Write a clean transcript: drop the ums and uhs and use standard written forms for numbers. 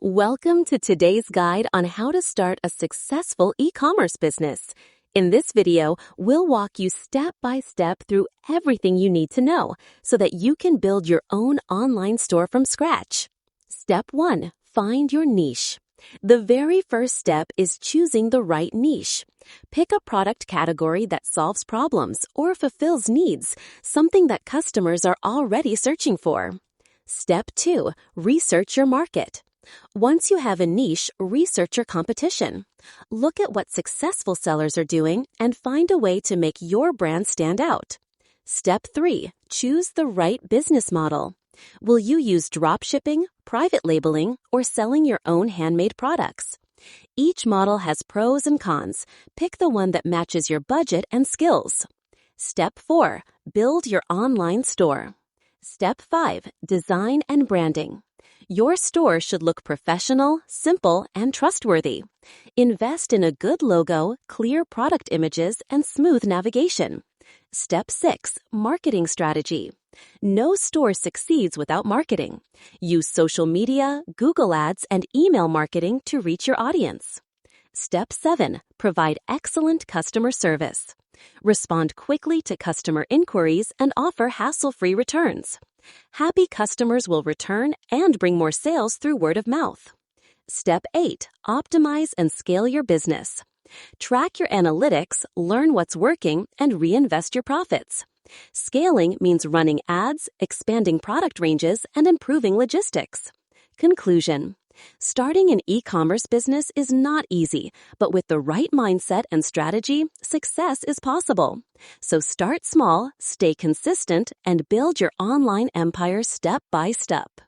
Welcome to today's guide on how to start a successful e-commerce business. In this video, we'll walk you step by step through everything you need to know so that you can build your own online store from scratch. Step 1. Find your niche. The very first step is choosing the right niche. Pick a product category that solves problems or fulfills needs, something that customers are already searching for. Step 2. Research your market. Once you have a niche, research your competition. Look at what successful sellers are doing and find a way to make your brand stand out. Step 3. Choose the right business model. Will you use dropshipping, private labeling, or selling your own handmade products? Each model has pros and cons. Pick the one that matches your budget and skills. Step 4. Build your online store. Step 5. Design and branding. Your store should look professional, simple, and trustworthy. Invest in a good logo, clear product images, and smooth navigation. Step 6. Marketing strategy. No store succeeds without marketing. Use social media, Google Ads, and email marketing to reach your audience. Step 7. Provide excellent customer service. Respond quickly to customer inquiries and offer hassle-free returns. Happy customers will return and bring more sales through word of mouth. Step 8. Optimize and scale your business. Track your analytics, learn what's working, and reinvest your profits. Scaling means running ads, expanding product ranges, and improving logistics. Conclusion. Starting an e-commerce business is not easy, but with the right mindset and strategy, success is possible. So start small, stay consistent, and build your online empire step by step.